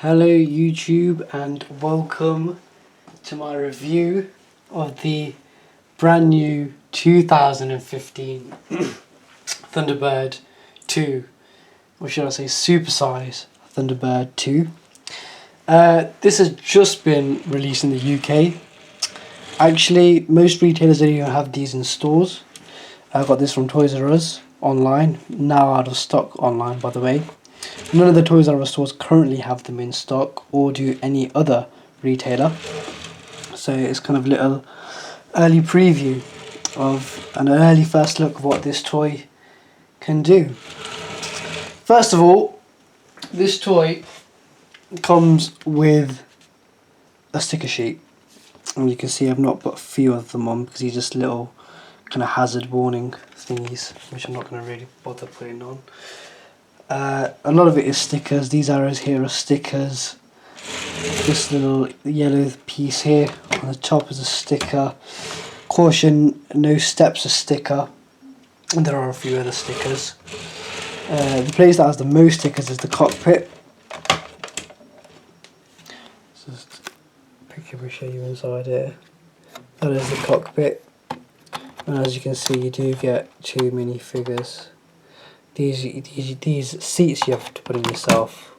Hello YouTube and welcome to my review of the brand new 2015 Thunderbird 2, or should I say Supersize Thunderbird 2. This has just been released in the UK. Actually, most retailers don't even have these in stores. I got this from Toys R Us online, now out of stock online by the way. None of the Toys R Us stores currently have them in stock, or do any other retailer. So it's kind of a little early preview of an early first look of what this toy can do. First of all, this toy comes with a sticker sheet. And you can see I've not put a few of them on because these are just little kind of hazard warning thingies, which I'm not going to really bother putting on. A lot of it is stickers. These arrows here are stickers. This little yellow piece here on the top is a sticker. Caution, no steps a sticker. And there are a few other stickers. The place that has the most stickers is the cockpit. Just picture show you inside here. That is the cockpit. And as you can see, you do get two minifigures. These seats you have to put in yourself.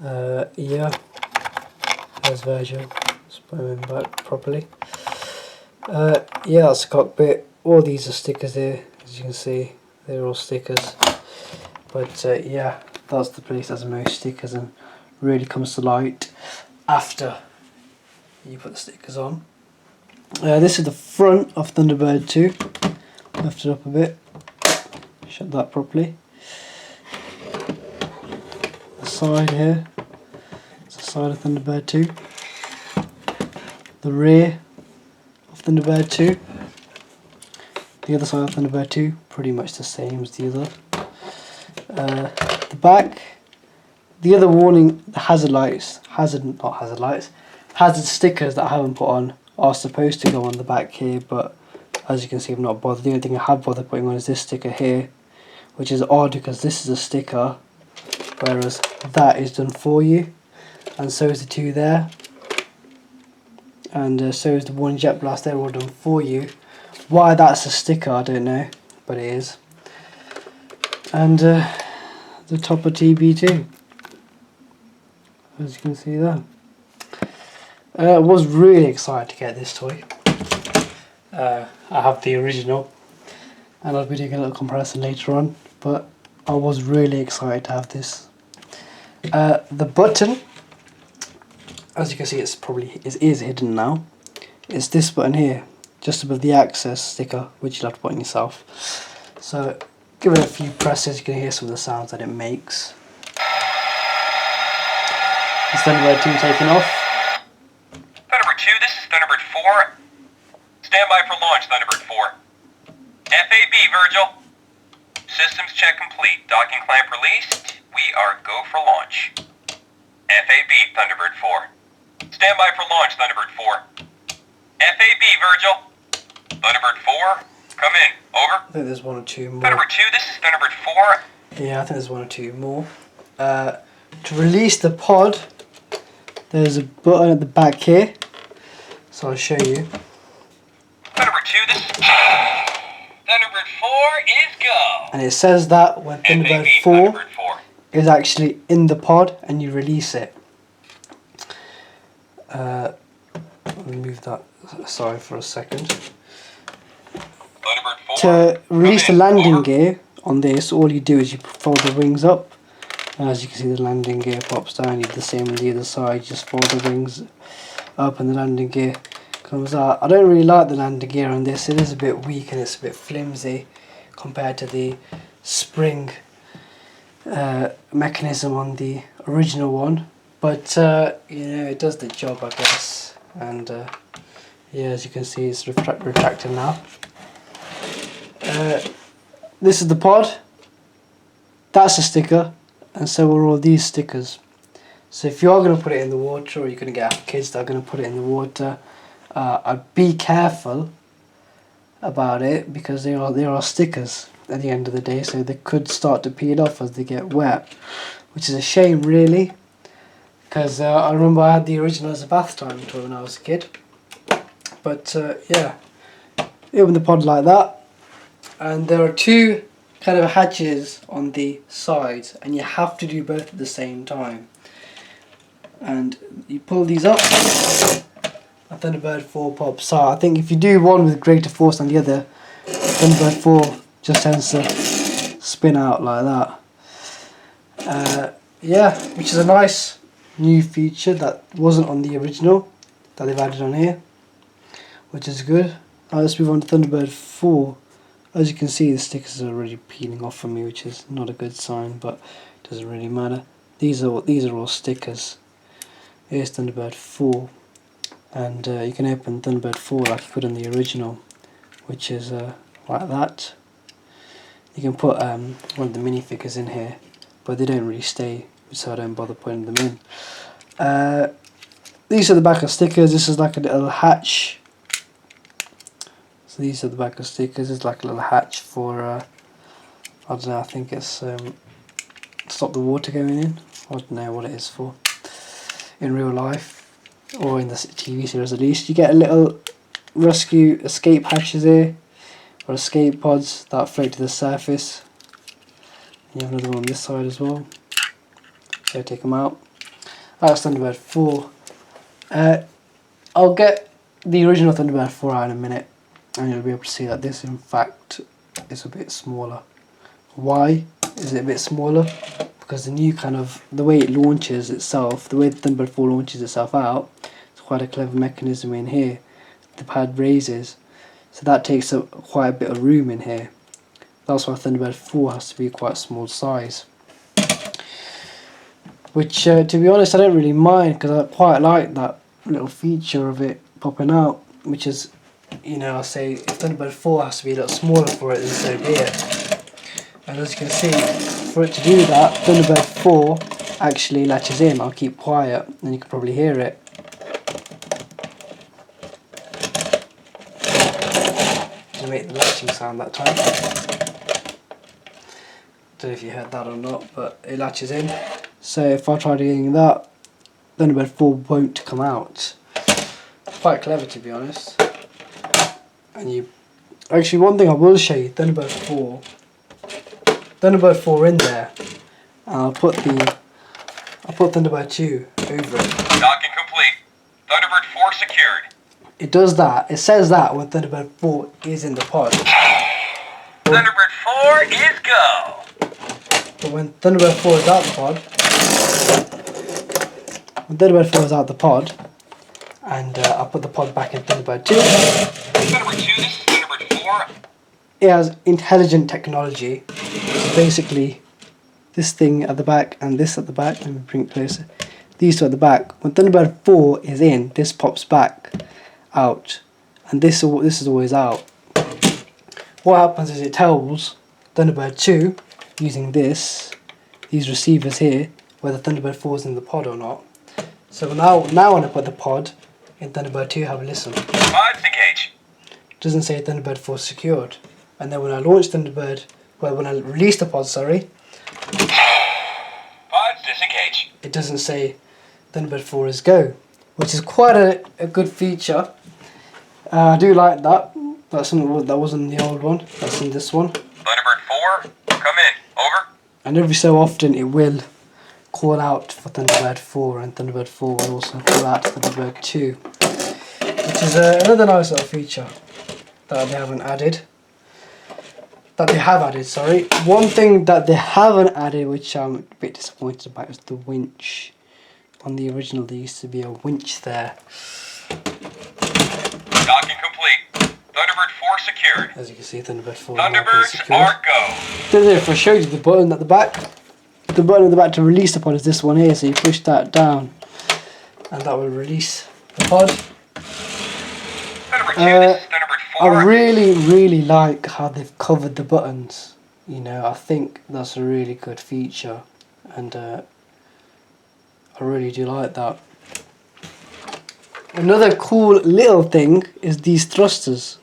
Yeah, there's Virgil. Let's put him back properly. Yeah, that's the cockpit. All these are stickers here, as you can see. They're all stickers. But yeah, that's the place that has the most stickers and really comes to light after you put the stickers on. This is the front of Thunderbird 2. Lift it up a bit. Shut that properly. The side here, it's the side of Thunderbird 2. The rear of Thunderbird 2. The other side of Thunderbird 2, pretty much the same as the other. The back, the other warning, the hazard stickers that I haven't put on are supposed to go on the back here, but as you can see I've not bothered. The only thing I have bothered putting on is this sticker here, which is odd because this is a sticker, whereas that is done for you, and so is the two there, and so is the one jet blast. They're all done for you. Why that's a sticker I don't know, but it is. And the top of TB2, as you can see there. I was really excited to get this toy. I have the original, and I'll be doing a little comparison later on, but I was really excited to have this. The button, as you can see, it is hidden now. It's this button here, just above the access sticker, which you'll have to put on yourself. So give it a few presses, you can hear some of the sounds that it makes. It's Thunderbird 2 taking off. Thunderbird 2, this is Thunderbird 4. Stand by for launch, Thunderbird 4. FAB, Virgil. Systems check complete. Docking clamp released. We are go for launch. FAB, Thunderbird 4. Stand by for launch, Thunderbird 4. FAB, Virgil. Thunderbird 4, come in. Over. I think there's one or two more. Thunderbird 2, this is Thunderbird 4. Yeah, I think there's one or two more. To release the pod, there's a button at the back here. So I'll show you. Thunderbird 2, this is Thunderbird 4 is go. And it says that when Thunderbird 4 is actually in the pod and you release it. Let me move that aside for a second. Thunderbird 4, to release the landing gear on this, all you do is you fold the wings up. And as you can see, the landing gear pops down. You do the same on the other side. Just fold the wings up and the landing gear comes out. I don't really like the landing gear on this. It is a bit weak and it's a bit flimsy compared to the spring mechanism on the original one. But you know, it does the job, I guess. And yeah, as you can see, it's retracted now. This is the pod. That's a sticker, and so are all these stickers. So if you are going to put it in the water, or you're going to get kids that are going to put it in the water, I'd be careful about it because they are stickers at the end of the day, so they could start to peel off as they get wet, which is a shame really. because I remember I had the original as a bath time toy when I was a kid. But yeah, you open the pod like that, and there are two kind of hatches on the sides, and you have to do both at the same time. And you pull these up, a Thunderbird 4 pops out. I think if you do one with greater force than the other, Thunderbird 4 just tends to spin out like that. Yeah, which is a nice new feature that wasn't on the original that they've added on here, which is good. Now let's move on to Thunderbird 4. As you can see, the stickers are already peeling off from me, which is not a good sign, but it doesn't really matter. These are all stickers. Here's Thunderbird 4, and you can open Thunderbird 4 like you could on the original, which is like that. You can put one of the minifigures in here, but they don't really stay, so I don't bother putting them in. These are the back of stickers. This is like a little hatch. So these are the back of stickers. It's like a little hatch for, I don't know, I think it's stop the water going in. I don't know what it is for in real life, or in the TV series at least. You get a little rescue escape hatches here, or escape pods that float to the surface. You have another one on this side as well. So take them out. That's Thunderbird 4. I'll get the original Thunderbird 4 out in a minute, and you'll be able to see that this in fact is a bit smaller. Why is it a bit smaller? Because the new the way it launches itself, the way the Thunderbird 4 launches itself out, it's quite a clever mechanism in here. The pad raises, so that takes up quite a bit of room in here. That's why Thunderbird 4 has to be quite a small size. Which, to be honest, I don't really mind, because I quite like that little feature of it popping out, which is, you know, I'll say if Thunderbird 4 has to be a little smaller for it, then so be it. And as you can see, for it to do that, Thunderbird 4 actually latches in. I'll keep quiet, and you can probably hear it. To make the latching sound that time. Don't know if you heard that or not, but it latches in. So if I try doing that, Thunderbird 4 won't come out. Quite clever, to be honest. And actually, one thing I will show you, Thunderbird 4 in there, and I'll put Thunderbird 2 over it. Docking complete. Thunderbird 4 secured. It does that. It says that when Thunderbird 4 is in the pod. Thunderbird 4 is go. But when Thunderbird 4 is out the pod, and I'll put the pod back in Thunderbird 2. Thunderbird 2, this is Thunderbird 4. It has intelligent technology. So basically, this thing at the back and this at the back. Let me bring it closer. These two at the back. When Thunderbird 4 is in, this pops back out, and this is always out. What happens is it tells Thunderbird 2 using these receivers here whether Thunderbird 4 is in the pod or not. So now when I put the pod in Thunderbird 2, have a listen. Pods engage. It doesn't say Thunderbird 4 secured. And then when I launch Thunderbird, when I release the pod, sorry, Pods disengage. it doesn't say Thunderbird 4 is go, which is quite a good feature. I do like that. That's something that wasn't in the old one. That's in this one. Thunderbird 4, come in. Over. And every so often it will call out for Thunderbird 4, and Thunderbird 4 will also call out for Thunderbird 2, which is another nice little feature that they haven't added. Sorry. One thing that they haven't added, which I'm a bit disappointed about, is the winch. On the original, there used to be a winch there. Docking complete. Thunderbird 4 secured. As you can see, Thunderbird 4 Thunderbirds are go. Don't know if I showed you the button at the back. The button at the back to release the pod is this one here, so you push that down, and that will release the pod. Thunderbird 2, this is Thunderbird 4. I really like how they've covered the buttons. You know, I think that's a really good feature, and I really do like that. Another cool little thing is these thrusters.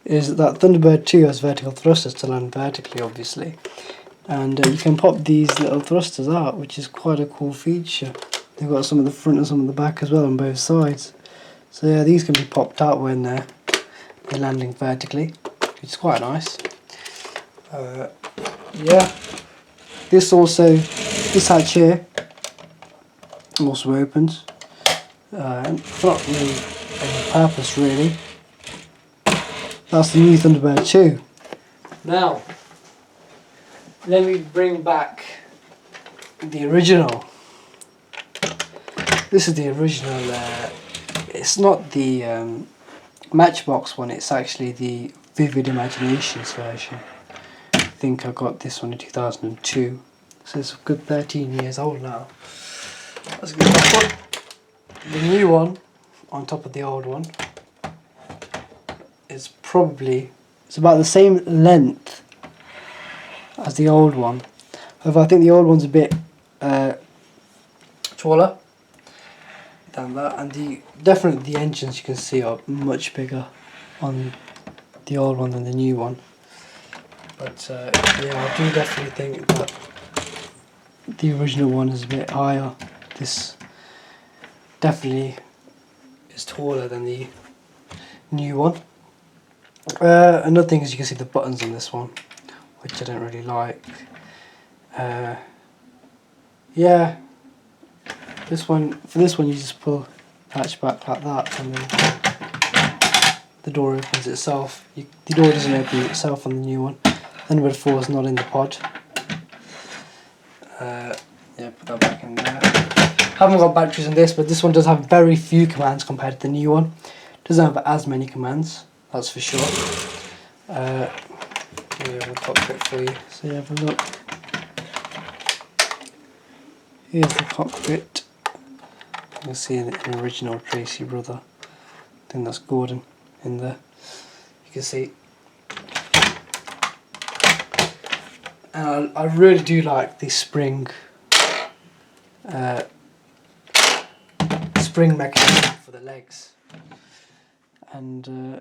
Is that Thunderbird 2 has vertical thrusters to land vertically, obviously, and you can pop these little thrusters out, which is quite a cool feature. they've got some of the front and some of the back as well on both sides. So yeah, these can be popped out when they're landing vertically, which is quite nice. Yeah, this hatch here also opens. For not really any purpose really. That's the new Thunderbird 2. Now, let me bring back the original. This is the original, it's not the Matchbox one, it's actually the Vivid Imaginations version. I think I got this one in 2002, so it's a good 13 years old now. That's a good one. The new one, on top of the old one, is it's about the same length as the old one. However, I think the old one's a bit taller than that, and definitely the engines you can see are much bigger on the old one than the new one. But yeah, I do definitely think that the original one is a bit higher. This definitely is taller than the new one. Another thing is you can see the buttons on this one, which I don't really like. Yeah, for this one you just pull the hatch back like that, and then the door opens itself. The door doesn't open itself on the new one. Thunderbird 4 is not in the pod. Yeah, put that back in there. Haven't got batteries on this, but this one does have very few commands compared to the new one. Doesn't have as many commands, that's for sure. Here we have a cockpit for you, so you have a look. Here's the cockpit. You can see an original Tracy brother. I think that's Gordon in there. You can see. And I really do like the spring mechanism for the legs. And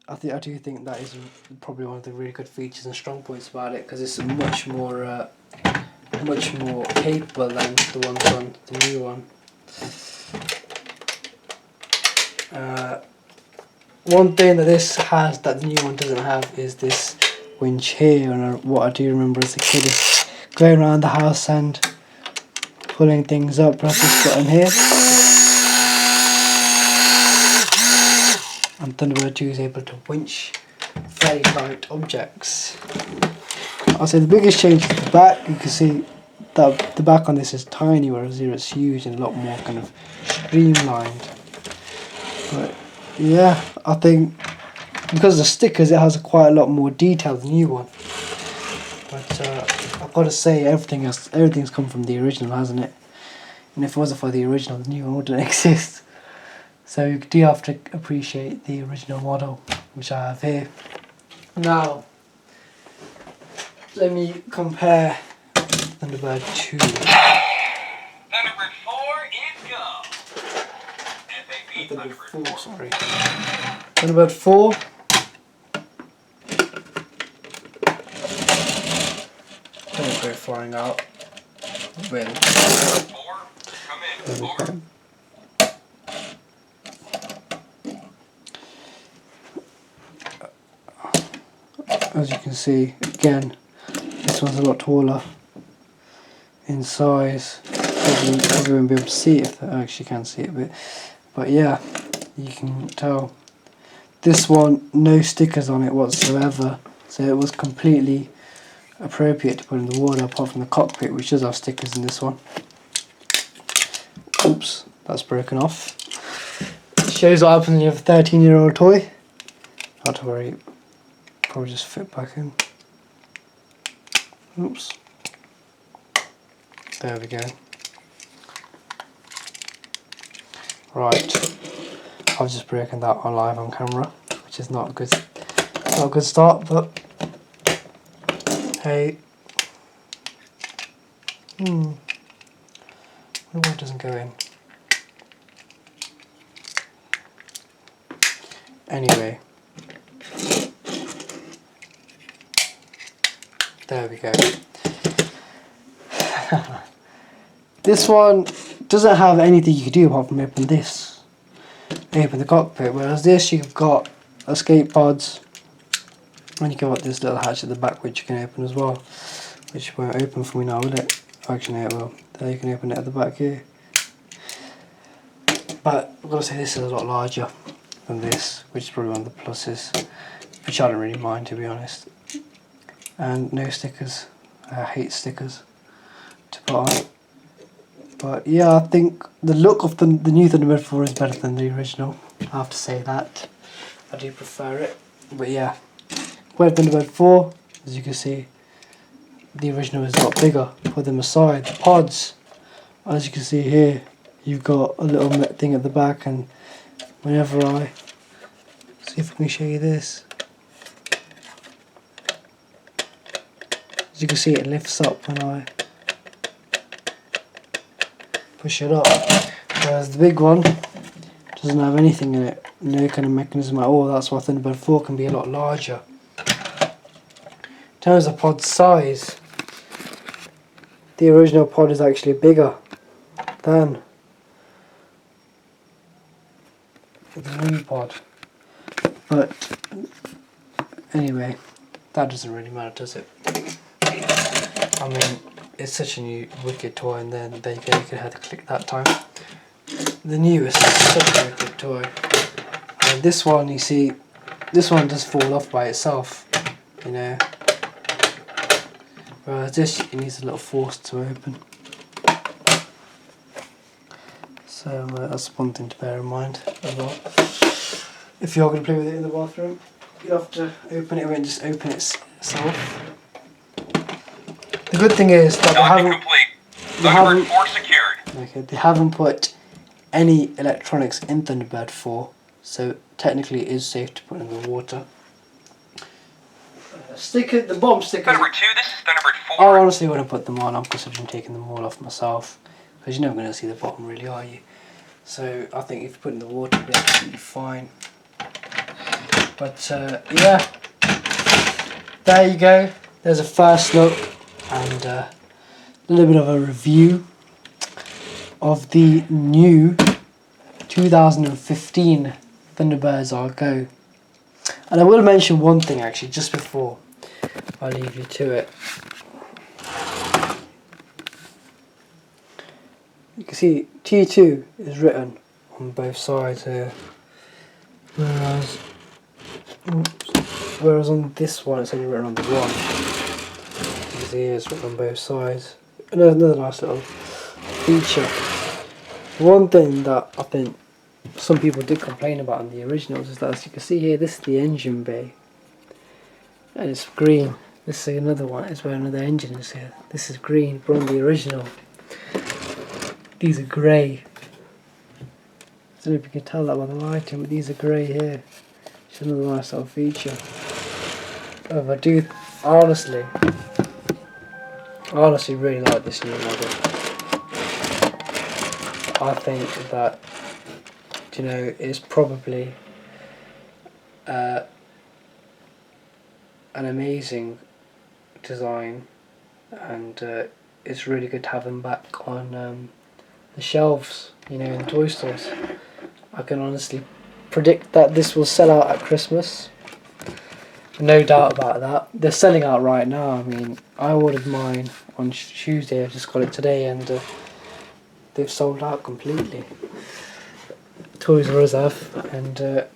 I do think that is probably one of the really good features and strong points about it, because it's much more capable than the ones on the new one. One thing that this has that the new one doesn't have is this winch here, and what I do remember as a kid is going around the house and pulling things up. Press this button here, and Thunderbird 2 is able to winch very light objects. I'll say the biggest change is the back. You can see that the back on this is tiny, whereas here it's huge and a lot more kind of streamlined. But yeah, I think because of the stickers it has quite a lot more detail than the new one. But I've got to say everything's come from the original, hasn't it? And if it wasn't for the original, the new one wouldn't exist. So you do have to appreciate the original model, which I have here. Now, let me compare Thunderbird 2. Thunderbird 4 is go. FAB Thunderbird 4, sorry. Thunderbird 4. Don't go flying out. Really. 4, come in. 4. As you can see, again, this one's a lot taller in size. Probably won't be able to see it, if I actually can see it a bit. But yeah, you can tell. This one, no stickers on it whatsoever, so it was completely appropriate to put in the water, apart from the cockpit, which does have stickers in this one. Oops, that's broken off. It shows what happens when you have a 13-year-old toy. Not to worry, probably just fit back in. Oops. There we go. Right, I've just broken that on live on camera, which is not a good start, but hey. Why it doesn't go in? Anyway, there we go. This one doesn't have anything you can do apart from open this. Open the cockpit. Whereas this, you've got escape pods. And you got this little hatch at the back which you can open as well. Which won't open for me now, will it? Actually, it will. There you can open it at the back here. But I've got to say this is a lot larger than this, which is probably one of the pluses. Which I don't really mind, to be honest. And no stickers. I hate stickers to put on. But yeah, I think the look of the new Thunderbird 4 is better than the original. I have to say that. I do prefer it. But yeah, with Thunderbird 4, as you can see, the original is a lot bigger. Put them aside. The pods, as you can see here, you've got a little thing at the back, and whenever I see if I can show you this, as you can see, it lifts up when I push it up, whereas the big one doesn't have anything in it, no kind of mechanism at all. That's why Thunderbird 4 can be a lot larger. In terms of pod size, the original pod is actually bigger than the new pod. But anyway, that doesn't really matter, does it? I mean, it's such a new wicked toy, and then there you go, you could have to click that time. The new is such a wicked toy. And this one, you see, this one does fall off by itself, you know. Whereas this, it needs a little force to open. So that's one thing to bear in mind as well. If you're going to play with it in the bathroom, you have to open it, it won't just open itself. The good thing is that they haven't put any electronics in Thunderbird 4, so technically it is safe to put in the water. The bottom stickers. Thunderbird 2, this is Thunderbird 4. I honestly wouldn't put them on. I'm considering taking them all off myself, because you're never going to see the bottom, really, are you? So I think if you put it in the water, it'll be absolutely fine. But yeah, there you go. There's a first look and a little bit of a review of the new 2015 Thunderbirds Go. And I will mention one thing actually just before I leave you to it. You can see T2 is written on both sides here, whereas on this one it's only written on the one. You can see here it's written on both sides. Another nice little feature. One thing that I think some people did complain about in the originals is that, as you can see here, this is the engine bay, and it's green. This is another one, it's where another engine is here. This is green, but on the original these are grey. I don't know if you can tell that by the lighting, but these are grey here. It's another nice little feature. I do honestly really like this new model. I think that, you know, it's probably an amazing design, and it's really good to have them back on the shelves, you know, in toy stores. I can honestly predict that this will sell out at Christmas. No doubt about that. They're selling out right now. I mean, I ordered mine on Tuesday, I just got it today, and they've sold out completely. Toys R Us have, and the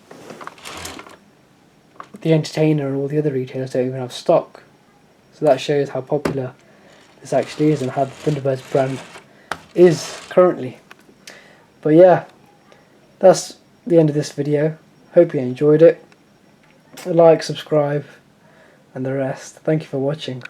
Entertainer and all the other retailers don't even have stock. So that shows how popular this actually is and how the Thunderbirds brand is currently. But yeah, that's the end of this video. Hope you enjoyed it. Like, subscribe and the rest. Thank you for watching.